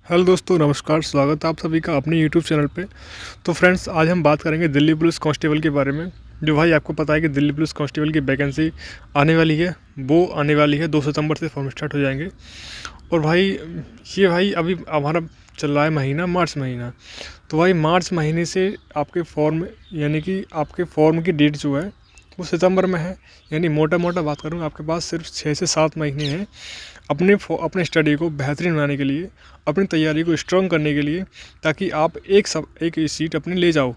Hello दोस्तों, नमस्कार। स्वागत है आप सभी का अपने यूट्यूब चैनल पे। तो फ्रेंड्स, आज हम बात करेंगे दिल्ली पुलिस कांस्टेबल के बारे में। जो भाई आपको पता है कि दिल्ली पुलिस कांस्टेबल की वैकेंसी आने वाली है। वो आने वाली है 2 सितंबर से फॉर्म स्टार्ट हो जाएंगे। और भाई ये भाई अभी हमारा चल रहा है महीना मार्च महीना। तो भाई मार्च महीने से आपके फॉर्म यानी कि आपके फॉर्म की डेट जो है वो सितंबर में है। यानी मोटा मोटा बात करूँ, आपके पास सिर्फ 6 से 7 महीने हैं अपने स्टडी को बेहतरीन बनाने के लिए, अपनी तैयारी को स्ट्रॉन्ग करने के लिए, ताकि आप एक सीट अपनी ले जाओ।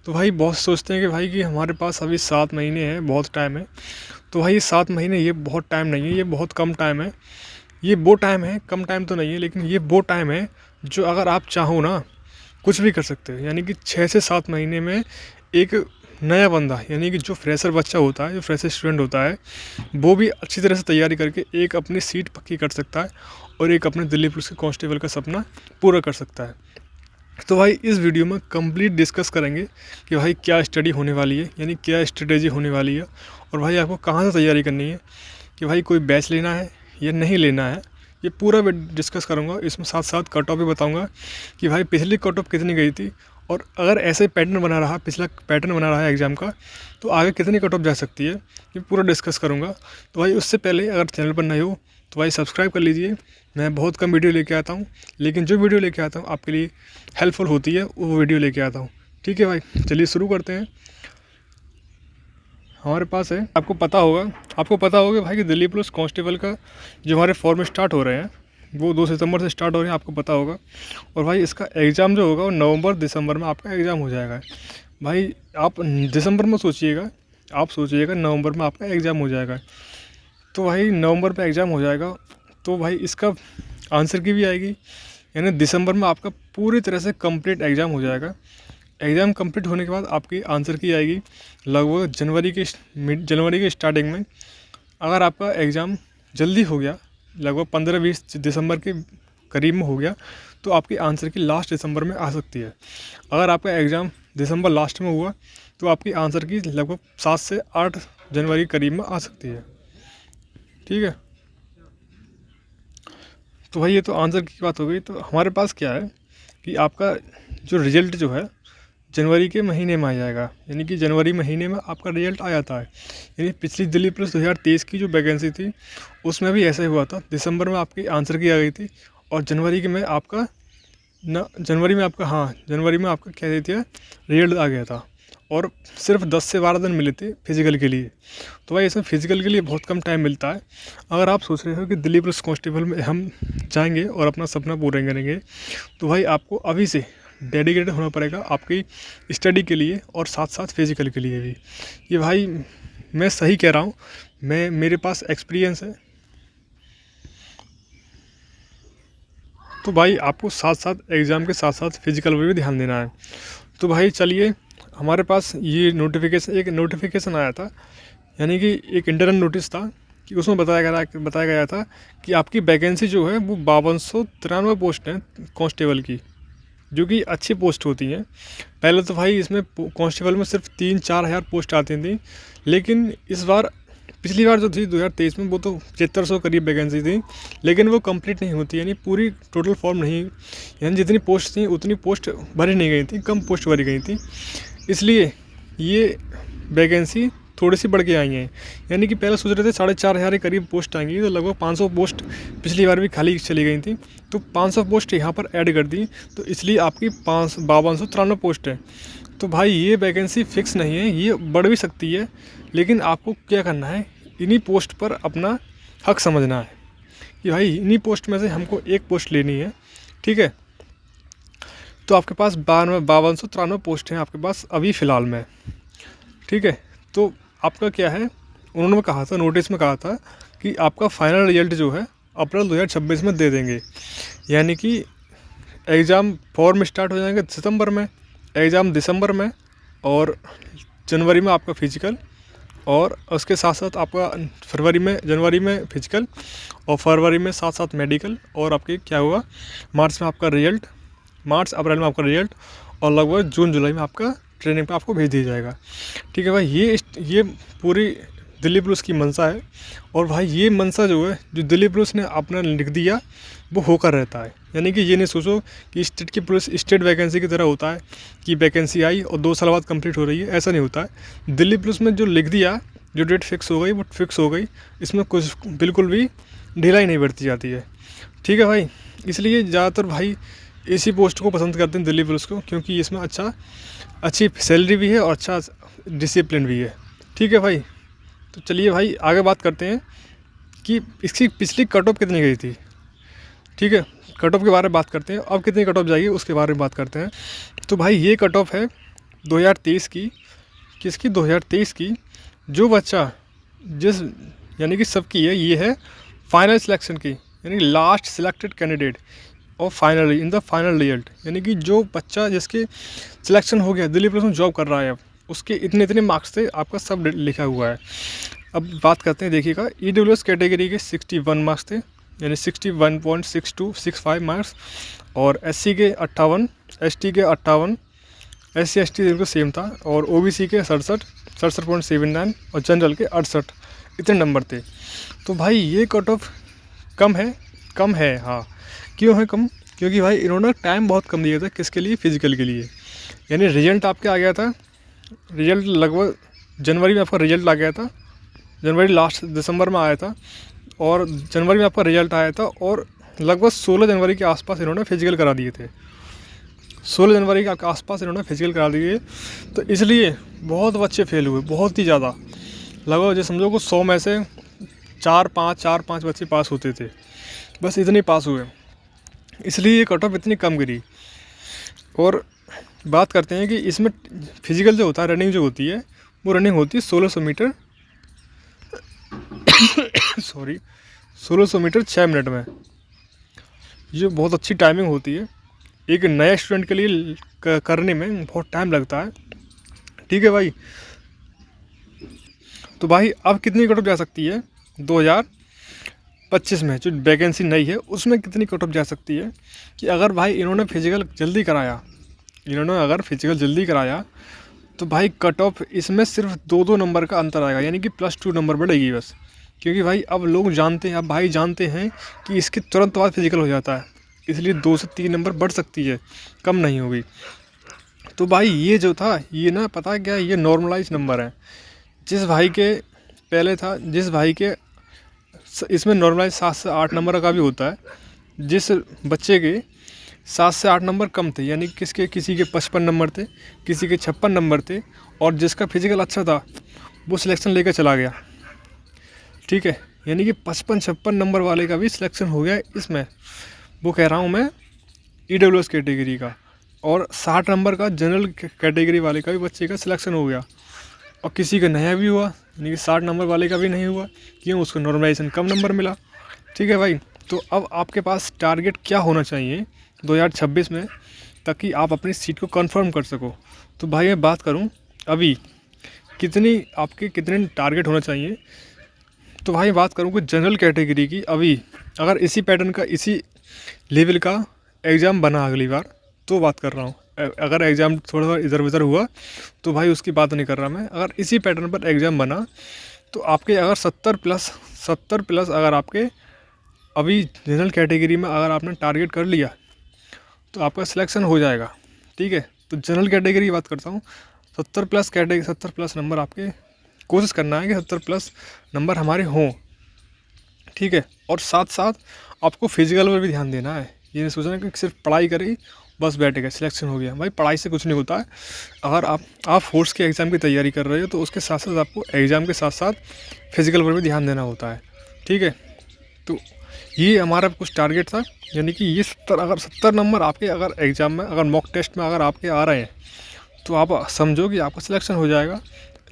तो भाई बहुत सोचते हैं कि भाई कि हमारे पास अभी 7 महीने हैं, बहुत टाइम है। तो भाई ये 7 महीने ये बहुत टाइम नहीं है, ये बहुत कम टाइम है। ये वो टाइम है, कम टाइम तो नहीं है, लेकिन ये वो टाइम है जो अगर आप चाहो ना कुछ भी कर सकते हो। यानी कि 6 से 7 महीने में एक नया बंदा, यानी कि जो फ्रेशर बच्चा होता है, जो फ्रेशर स्टूडेंट होता है, वो भी अच्छी तरह से तैयारी करके एक अपनी सीट पक्की कर सकता है और एक अपने दिल्ली पुलिस के कांस्टेबल का सपना पूरा कर सकता है। तो भाई इस वीडियो में कंप्लीट डिस्कस करेंगे कि भाई क्या स्टडी होने वाली है, यानी क्या स्ट्रेटेजी होने वाली है, और भाई आपको कहाँ से तैयारी करनी है, कि भाई कोई बैच लेना है या नहीं लेना है। ये पूरा मैं डिस्कस करूँगा। इसमें साथ साथ कट ऑफ भी बताऊँगा कि भाई पिछली कट ऑफ कितनी गई थी, और अगर ऐसे पैटर्न बना रहा, पिछला पैटर्न बना रहा है एग्ज़ाम का, तो आगे कितनी कट ऑफ जा सकती है, ये पूरा डिस्कस करूँगा। तो भाई उससे पहले अगर चैनल पर नए हो तो भाई सब्सक्राइब कर लीजिए। मैं बहुत कम वीडियो लेके आता हूँ, लेकिन जो वीडियो लेके आता हूँ आपके लिए हेल्पफुल होती है, वो वीडियो लेके आता हूँ। ठीक है भाई, चलिए शुरू करते हैं। हमारे पास है, आपको पता होगा भाई कि दिल्ली पुलिस कांस्टेबल का जो हमारे फॉर्म स्टार्ट हो रहे हैं वो 2 सितंबर से स्टार्ट हो रहे हैं, आपको पता होगा। और भाई इसका एग्ज़ाम जो होगा वो नवंबर दिसंबर में आपका एग्ज़ाम हो जाएगा। भाई आप दिसंबर में सोचिएगा, आप सोचिएगा नवंबर में आपका एग्ज़ाम हो जाएगा। तो भाई नवंबर में एग्ज़ाम हो जाएगा, तो भाई इसका आंसर की भी आएगी। यानी दिसंबर में आपका पूरी तरह से कंप्लीट एग्ज़ाम हो जाएगा। एग्ज़ाम कंप्लीट होने के बाद आपकी आंसर की आएगी लगभग जनवरी के स्टार्टिंग में। अगर आपका एग्ज़ाम जल्दी हो गया, लगभग 15-20 दिसंबर के करीब में हो गया, तो आपकी आंसर की लास्ट दिसंबर में आ सकती है। अगर आपका एग्ज़ाम दिसंबर लास्ट में हुआ तो आपकी आंसर की लगभग 7 से 8 जनवरी के करीब में आ सकती है। ठीक है, तो भाई ये तो आंसर की बात हो गई। तो हमारे पास क्या है कि आपका जो रिज़ल्ट जो है जनवरी के महीने में आ जाएगा। यानी कि जनवरी महीने में आपका रिजल्ट आ जाता है। यानी पिछली दिल्ली पुलिस 2023 की जो वैकेंसी थी उसमें भी ऐसा ही हुआ था। दिसंबर में आपकी आंसर की आ गई थी, और जनवरी के में आपका जनवरी में आपका क्या देती है, रिजल्ट आ गया था। और सिर्फ 10 से 12 दिन मिले थे फिज़िकल के लिए। तो भाई इसमें फ़िज़िकल के लिए बहुत कम टाइम मिलता है। अगर आप सोच रहे हो कि दिल्ली पुलिस कांस्टेबल में हम जाएंगे और अपना सपना पूरा करेंगे, तो भाई आपको अभी से डेडिकेटेड होना पड़ेगा आपकी स्टडी के लिए, और साथ साथ फिज़िकल के लिए भी। ये भाई मैं सही कह रहा हूँ, मेरे पास एक्सपीरियंस है। तो भाई आपको साथ साथ एग्ज़ाम के साथ साथ फिज़िकल पर भी ध्यान देना है। तो भाई चलिए, हमारे पास ये एक नोटिफिकेशन आया था, यानी कि एक इंटरनल नोटिस था, कि उसमें बताया गया था कि आपकी वैकेंसी जो है वो 5293 पोस्ट हैं कांस्टेबल की, जो कि अच्छी पोस्ट होती हैं। पहले तो भाई इसमें कांस्टेबल में सिर्फ 3-4 हज़ार पोस्ट आती थी, लेकिन इस बार, पिछली बार जो थी 2023 में, वो तो 7500 करीब वैकेंसी थी, लेकिन वो कंप्लीट नहीं होती। यानी पूरी टोटल फॉर्म नहीं, यानी जितनी पोस्ट थी उतनी पोस्ट भरी नहीं गई थी, कम पोस्ट भरी गई थी। इसलिए ये वैकेंसी थोड़ी सी बढ़ के आई हैं। यानी कि पहले सोच रहे थे 4500 के करीब पोस्ट आएंगी, तो लगभग 500 पोस्ट पिछली बार भी खाली चली गई थी, तो 500 पोस्ट यहाँ पर ऐड कर दी, तो इसलिए आपकी 5293 पोस्ट है। तो भाई ये वैकेंसी फ़िक्स नहीं है, ये बढ़ भी सकती है, लेकिन आपको क्या करना है, इन्हीं पोस्ट पर अपना हक समझना है कि भाई इन्हीं पोस्ट में से हमको एक पोस्ट लेनी है। ठीक है, तो आपके पास 5293 पोस्ट हैं आपके पास अभी फ़िलहाल में। ठीक है, तो आपका क्या है, उन्होंने कहा था, नोटिस में कहा था कि आपका फाइनल रिजल्ट जो है अप्रैल 2026 में दे देंगे। यानी कि एग्ज़ाम फॉर्म स्टार्ट हो जाएंगे सितंबर में, एग्ज़ाम दिसंबर में, और जनवरी में आपका फिजिकल, और उसके साथ साथ आपका जनवरी में फिजिकल, और फरवरी में साथ साथ मेडिकल, और आपके क्या हुआ, मार्च अप्रैल में आपका रिजल्ट, और लगभग जून जुलाई में आपका ट्रेनिंग पे आपको भेज दिया जाएगा। ठीक है भाई, ये पूरी दिल्ली पुलिस की मंशा है। और भाई ये मंशा जो है, जो दिल्ली पुलिस ने अपना लिख दिया, वो होकर रहता है। यानी कि ये नहीं सोचो कि स्टेट की पुलिस स्टेट वैकेंसी की तरह होता है कि वैकेंसी आई और 2 साल बाद कंप्लीट हो रही है, ऐसा नहीं होता है। दिल्ली पुलिस में जो लिख दिया, जो डेट फिक्स हो गई वो फिक्स हो गई, इसमें कुछ बिल्कुल भी ढिलाई नहीं बरती जाती है। ठीक है भाई, इसलिए ज़्यादातर भाई इसी पोस्ट को पसंद करते हैं दिल्ली पुलिस को, क्योंकि इसमें अच्छी सैलरी भी है और अच्छा डिसिप्लिन भी है। ठीक है भाई, तो चलिए भाई आगे बात करते हैं कि इसकी पिछली कट ऑफ कितनी गई थी। ठीक है, कट ऑफ के बारे में बात करते हैं, अब कितनी कट ऑफ जाएगी उसके बारे में बात करते हैं। तो भाई ये कट ऑफ है 2023 की, किसकी, 2023 की। जो बच्चा जिस यानी कि सबकी है, ये है फाइनल सिलेक्शन की, यानी लास्ट सिलेक्टेड कैंडिडेट और finally in the final result, यानी कि जो बच्चा जिसके सिलेक्शन हो गया, दिल्ली पुलिस में जॉब कर रहा है, अब उसके इतने इतने मार्क्स थे, आपका सब लिखा हुआ है। अब बात करते हैं, देखिएगा EWS कैटेगरी के 61 मार्क्स थे, यानी 61.6265 मार्क्स, और SC के 58, ST के 58, SC ST बिल्कुल सेम था, और OBC के 67.79 और जनरल के 68, इतने नंबर थे। तो भाई ये कट ऑफ कम है हाँ। क्यों है कम? क्योंकि भाई इन्होंने टाइम बहुत कम दिया था, किसके लिए, फिजिकल के लिए। यानी रिजल्ट आपके आ गया था, रिजल्ट लगभग जनवरी में आपका रिजल्ट आ गया था, जनवरी लास्ट दिसंबर में आया था, और जनवरी में आपका रिजल्ट आया था, और लगभग 16 जनवरी के आसपास इन्होंने फिजिकल करा दिए थे। 16 जनवरी के आसपास इन्होंने फिजिकल करा दिए, तो इसलिए बहुत बच्चे फेल हुए, बहुत ही ज़्यादा। लगभग जो समझो को 100 में से 4-5 बच्चे पास होते थे, बस इतने पास हुए, इसलिए ये कट ऑफ इतनी कम गिरी। और बात करते हैं कि इसमें फिजिकल जो होता है, रनिंग जो होती है, वो रनिंग होती है 1600 मीटर 1600 मीटर 6 मिनट में। ये बहुत अच्छी टाइमिंग होती है, एक नए स्टूडेंट के लिए करने में बहुत टाइम लगता है। ठीक है भाई, तो भाई अब कितनी कट ऑफ जा सकती है 2025 में, जो वैकेंसी नई है उसमें कितनी कट ऑफ जा सकती है, कि अगर भाई इन्होंने फिजिकल जल्दी कराया, तो भाई कट ऑफ इसमें सिर्फ 2 नंबर का अंतर आएगा, यानी कि +2 नंबर बढ़ेगी बस। क्योंकि भाई अब लोग जानते हैं, अब भाई जानते हैं कि इसके तुरंत बाद फिजिकल हो जाता है, इसलिए 2 से 3 नंबर बढ़ सकती है, कम नहीं होगी। तो भाई ये जो था, ये ना पता है क्या, ये नॉर्मलाइज नंबर है। जिस भाई के पहले था, जिस भाई के इसमें नॉर्मलाइज 7 से 8 नंबर का भी होता है, जिस बच्चे के 7 से 8 नंबर कम थे, यानी किसी के 55 नंबर थे, किसी के 56 नंबर थे, और जिसका फिजिकल अच्छा था वो सिलेक्शन लेकर चला गया। ठीक है, यानी कि 55-56 नंबर वाले का भी सिलेक्शन हो गया इसमें, वो कह रहा हूँ मैं EWS कैटेगरी का, और 60 नंबर का जनरल कैटेगरी वाले का भी बच्चे का सिलेक्शन हो गया, और किसी का नया भी हुआ, यानी कि 60 नंबर वाले का भी नहीं हुआ, क्यों, उसको नॉर्मलाइजेशन कम नंबर मिला। ठीक है भाई, तो अब आपके पास टारगेट क्या होना चाहिए 2026 में, ताकि आप अपनी सीट को कंफर्म कर सको। तो भाई मैं बात करूं अभी कितने टारगेट होना चाहिए, तो भाई बात करूं कि जनरल कैटेगरी की अभी अगर इसी पैटर्न का, इसी लेवल का एग्ज़ाम बना अगली बार, तो बात कर रहा हूँ। अगर एग्ज़ाम थोड़ा सा इधर उधर हुआ तो भाई उसकी बात नहीं कर रहा मैं, अगर इसी पैटर्न पर एग्ज़ाम बना तो आपके अगर 70 प्लस अगर आपके अभी जनरल कैटेगरी में अगर आपने टारगेट कर लिया तो आपका सिलेक्शन हो जाएगा। ठीक है, तो जनरल कैटेगरी की बात करता हूँ, 70 प्लस नंबर आपके कोशिश करना है कि 70 प्लस नंबर हमारे हों। ठीक है, और साथ साथ आपको फिजिकल पर भी ध्यान देना है, ये नहीं सोचना कि सिर्फ पढ़ाई करी बस बैठ गए सिलेक्शन हो गया। भाई पढ़ाई से कुछ नहीं होता है, अगर आप फोर्स के एग्ज़ाम की तैयारी कर रहे हो तो उसके साथ साथ आपको एग्ज़ाम के साथ साथ फिजिकल पर भी ध्यान देना होता है। ठीक है, तो ये हमारा कुछ टारगेट था, यानी कि ये 70 नंबर आपके अगर एग्ज़ाम में, अगर मॉक टेस्ट में अगर आपके आ रहे हैं तो आप समझो कि आपका सिलेक्शन हो जाएगा,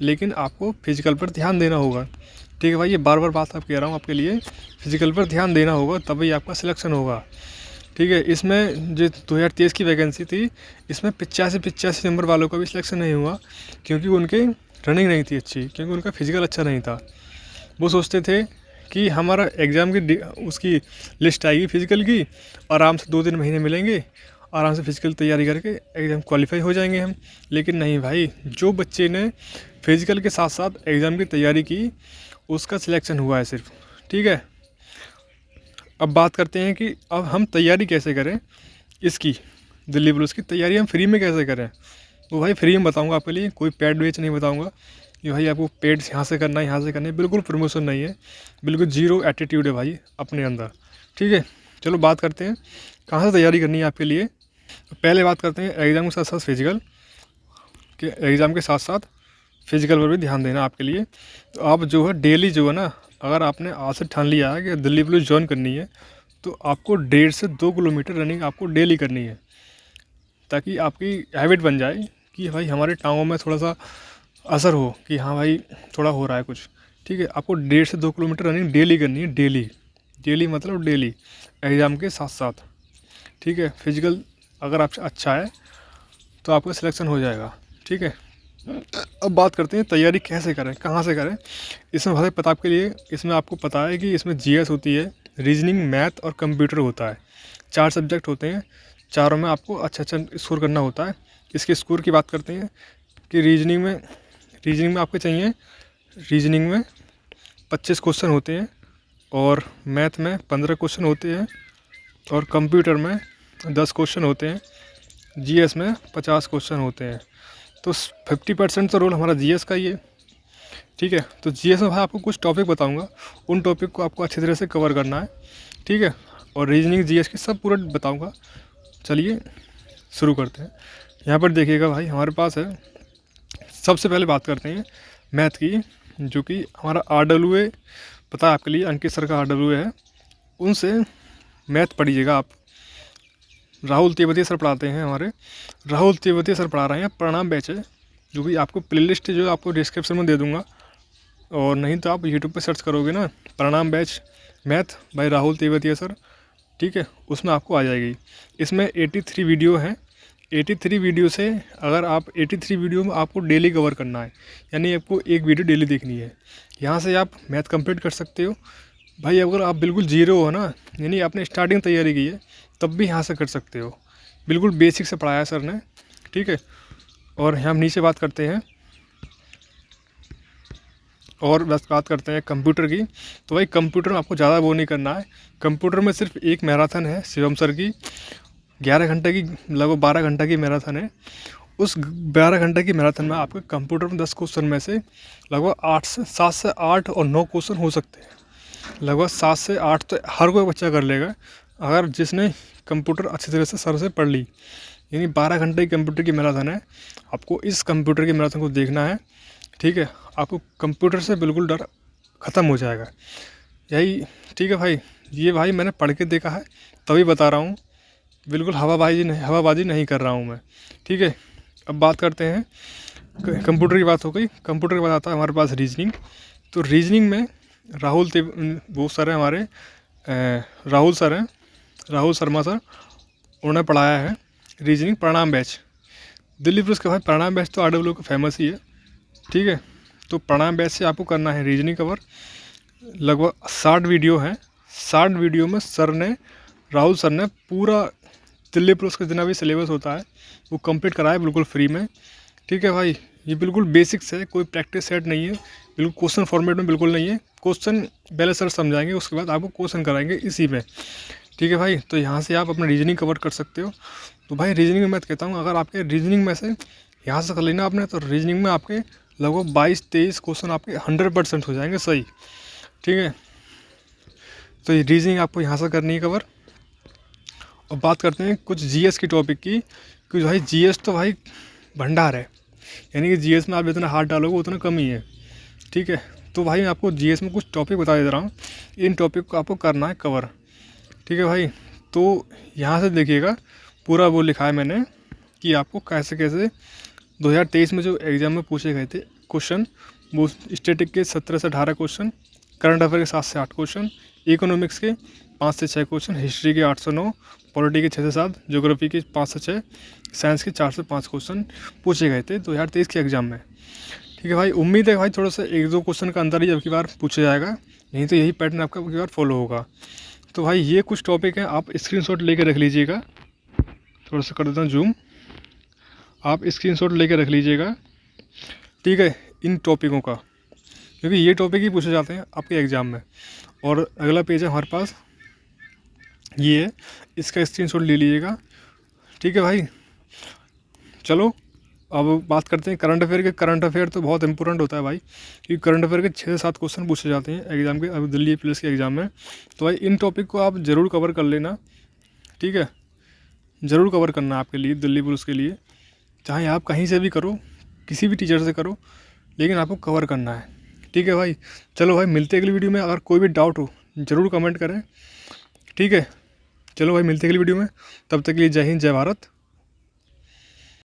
लेकिन आपको फिजिकल पर ध्यान देना होगा। ठीक है भाई, ये बार बार बात आप कह रहा हूँ आपके लिए, फिजिकल पर ध्यान देना होगा तभी आपका सिलेक्शन होगा। ठीक है, इसमें जो 2023 की वैकेंसी थी, इसमें 85 नंबर वालों का भी सिलेक्शन नहीं हुआ, क्योंकि उनकी रनिंग नहीं थी अच्छी, क्योंकि उनका फिजिकल अच्छा नहीं था। वो सोचते थे कि हमारा एग्ज़ाम की उसकी लिस्ट आएगी फिजिकल की, आराम से 2-3 महीने मिलेंगे, आराम से फिजिकल तैयारी करके एग्ज़ाम क्वालिफाई हो जाएंगे हम। लेकिन नहीं भाई, जो बच्चे ने फिजिकल के साथ साथ एग्ज़ाम की तैयारी की उसका सिलेक्शन हुआ है सिर्फ। ठीक है, अब बात करते हैं कि अब हम तैयारी कैसे करें इसकी, दिल्ली पुलिस की तैयारी हम फ्री में कैसे करें। वो भाई फ्री में बताऊंगा आपके लिए, कोई पेड बेच नहीं बताऊंगा कि भाई आपको पेड यहाँ से करना है यहाँ से करना है, बिल्कुल प्रमोशन नहीं है, बिल्कुल जीरो एटीट्यूड है भाई अपने अंदर। ठीक है, चलो बात करते हैं कहाँ से तैयारी करनी है आपके लिए। तो पहले बात करते हैं एग्ज़ाम के साथ साथ फिजिकल के, एग्ज़ाम के साथ साथ फिजिकल पर भी ध्यान देना आपके लिए। तो आप जो है डेली जो है ना, अगर आपने आज से ठान लिया है कि दिल्ली पुलिस ज्वाइन करनी है तो आपको 1.5 से 2 किलोमीटर रनिंग आपको डेली करनी है, ताकि आपकी हैबिट बन जाए कि भाई हमारे टाँगों में थोड़ा सा असर हो कि हाँ भाई थोड़ा हो रहा है कुछ। ठीक है, आपको 1.5 से 2 किलोमीटर रनिंग डेली करनी है, डेली डेली मतलब डेली एग्ज़ाम के साथ साथ। ठीक है, फिजिकल अगर आपसे अच्छा है तो आपका सिलेक्शन हो जाएगा। ठीक है, अब बात करते हैं तैयारी कैसे करें, कहाँ से करें। इसमें भाई पता आपके लिए, इसमें आपको पता है कि इसमें जीएस होती है, रीजनिंग, मैथ और कंप्यूटर होता है। 4 सब्जेक्ट होते हैं, चारों में आपको अच्छा स्कोर करना होता है। इसके स्कोर की बात करते हैं कि रीजनिंग में आपके चाहिए, रीजनिंग में 25 क्वेश्चन होते हैं और मैथ में 15 क्वेश्चन होते हैं और कंप्यूटर में 10 क्वेश्चन होते हैं, जीएस में 50 क्वेश्चन होते हैं। तो 50% तो रोल हमारा जीएस का ही है। ठीक है, तो जीएस में भाई आपको कुछ टॉपिक बताऊंगा, उन टॉपिक को आपको अच्छी तरह से कवर करना है। ठीक है, और रीजनिंग जीएस की सब पूरा बताऊंगा। चलिए शुरू करते हैं। यहाँ पर देखिएगा भाई हमारे पास है, सबसे पहले बात करते हैं मैथ की, जो कि हमारा RWA पता है आपके लिए, अंकित सर का RWA है, उनसे मैथ पढ़िएगा आप। राहुल तेवतिया सर पढ़ाते हैं हमारे, राहुल तेवतिया सर पढ़ा रहे हैं, प्रणाम बैच है, जो कि आपको प्लेलिस्ट जो आपको डिस्क्रिप्शन में दे दूंगा, और नहीं तो आप यूट्यूब पे सर्च करोगे ना प्रणाम batch math bye Rahul Tewatia sir. ठीक है, उसमें आपको आ जाएगी। इसमें 83 वीडियो हैं, 83 वीडियो से अगर आप 83 वीडियो में आपको डेली कवर करना है, यानी आपको एक वीडियो डेली देखनी है। यहाँ से आप मैथ कंप्लीट कर सकते हो भाई। अगर आप बिल्कुल जीरो हो ना, यानी आपने स्टार्टिंग तैयारी की है, तब भी यहाँ से कर सकते हो, बिल्कुल बेसिक से पढ़ाया सर ने। ठीक है, और हम नीचे बात करते हैं, और बस बात करते हैं कंप्यूटर की। तो भाई कंप्यूटर में आपको ज़्यादा वो नहीं करना है, कंप्यूटर में सिर्फ एक मैराथन है शिवम सर की, 11 घंटे की, लगभग 12 घंटे की मैराथन है। उस 12 घंटे की मैराथन में आपके कंप्यूटर में 10 क्वेश्चन में से लगभग 7 से 8 और 9 क्वेश्चन हो सकते हैं। लगभग 7 से 8 तो हर कोई बच्चा कर लेगा, अगर जिसने कंप्यूटर अच्छी तरह से सर से पढ़ ली। यानी 12 घंटे की कंप्यूटर की मैराथन है, आपको इस कंप्यूटर की मैराथन को देखना है। ठीक है, आपको कंप्यूटर से बिल्कुल डर ख़त्म हो जाएगा यही। ठीक है भाई, ये भाई मैंने पढ़ के देखा है तभी बता रहा हूँ, बिल्कुल हवाबाजी नहीं कर रहा हूँ मैं। ठीक है, अब बात करते हैं, कंप्यूटर की बात हो गई, कंप्यूटर के बाद आता है हमारे पास रीजनिंग। तो रीजनिंग में वो सर हैं हमारे, राहुल सर हैं, राहुल शर्मा सर, उन्होंने पढ़ाया है रीजनिंग, प्रणाम बैच। दिल्ली पुलिस का भाई प्रणाम बैच तो RWA का फेमस ही है। ठीक है, तो प्रणाम बैच से आपको करना है रीजनिंग कवर। लगभग 60 वीडियो हैं, 60 वीडियो में राहुल सर ने पूरा दिल्ली पुलिस का जितना भी सिलेबस होता है वो कंप्लीट कराया बिल्कुल फ्री में। ठीक है भाई, ये बिल्कुल बेसिक्स है, कोई प्रैक्टिस सेट नहीं है, बिल्कुल क्वेश्चन फॉर्मेट में बिल्कुल नहीं है। क्वेश्चन पहले सर समझाएंगे, उसके बाद आपको क्वेश्चन कराएंगे इसी में। ठीक है भाई, तो यहाँ से आप अपना रीजनिंग कवर कर सकते हो। तो भाई रीजनिंग में मैं कहता हूँ, अगर आपके रीजनिंग में से यहाँ से कर लेना आपने, तो रीजनिंग में आपके लगभग 22-23 क्वेश्चन आपके 100% हो जाएंगे सही। ठीक है, तो ये रीजनिंग आपको यहाँ से करनी है कवर। और बात करते हैं कुछ जीएस की टॉपिक की, क्योंकि भाई जीएस तो भाई भंडार है, यानी कि जीएस में आप जितना हाथ डालोगे उतना कम ही है। ठीक है, तो भाई मैं आपको जीएस में कुछ टॉपिक बता दे रहा हूँ, इन टॉपिक को आपको करना है कवर। ठीक है भाई, तो यहाँ से देखिएगा पूरा वो लिखा है मैंने कि आपको कैसे कैसे 2023 में जो एग्ज़ाम में पूछे गए थे क्वेश्चन, वो स्टैटिक के 17 से 18 क्वेश्चन, करंट अफेयर के 7 से 8 क्वेश्चन, इकोनॉमिक्स के 5 से 6 क्वेश्चन, हिस्ट्री के 8 से 9, पॉलिटी के 6 से 7, ज्योग्राफी के 5 से 6, साइंस के 4 से 5 क्वेश्चन पूछे गए थे 2023 के एग्ज़ाम में। ठीक है भाई, उम्मीद है भाई थोड़ा सा 1-2 क्वेश्चन का अंदर ही अब की बार पूछा जाएगा, नहीं तो यही पैटर्न आपका अब की बार फॉलो होगा। तो भाई ये कुछ टॉपिक हैं, आप स्क्रीनशॉट लेके रख लीजिएगा। थोड़ा सा कर देता हूँ जूम, आप स्क्रीनशॉट लेके रख लीजिएगा, ठीक है, इन टॉपिकों का, क्योंकि ये टॉपिक ही पूछे जाते हैं आपके एग्ज़ाम में। और अगला पेज है हमारे पास, ये है, इसका स्क्रीनशॉट ले लीजिएगा, ठीक है भाई। चलो अब बात करते हैं करंट अफेयर के। करंट अफेयर तो बहुत इंपॉर्टेंट होता है भाई, क्योंकि करंट अफेयर के 6 से 7 क्वेश्चन पूछे जाते हैं एग्ज़ाम के, अब दिल्ली पुलिस के एग्ज़ाम में। तो भाई इन टॉपिक को आप ज़रूर कवर कर लेना, ठीक है, ज़रूर कवर करना है आपके लिए, दिल्ली पुलिस के लिए। चाहे आप कहीं से भी करो, किसी भी टीचर से करो, लेकिन आपको कवर करना है, ठीक है भाई। चलो भाई मिलते हैं अगली वीडियो में। अगर कोई भी डाउट हो ज़रूर कमेंट करें, ठीक है। चलो भाई मिलते हैं अगली वीडियो में, तब तक के लिए जय हिंद, जय भारत।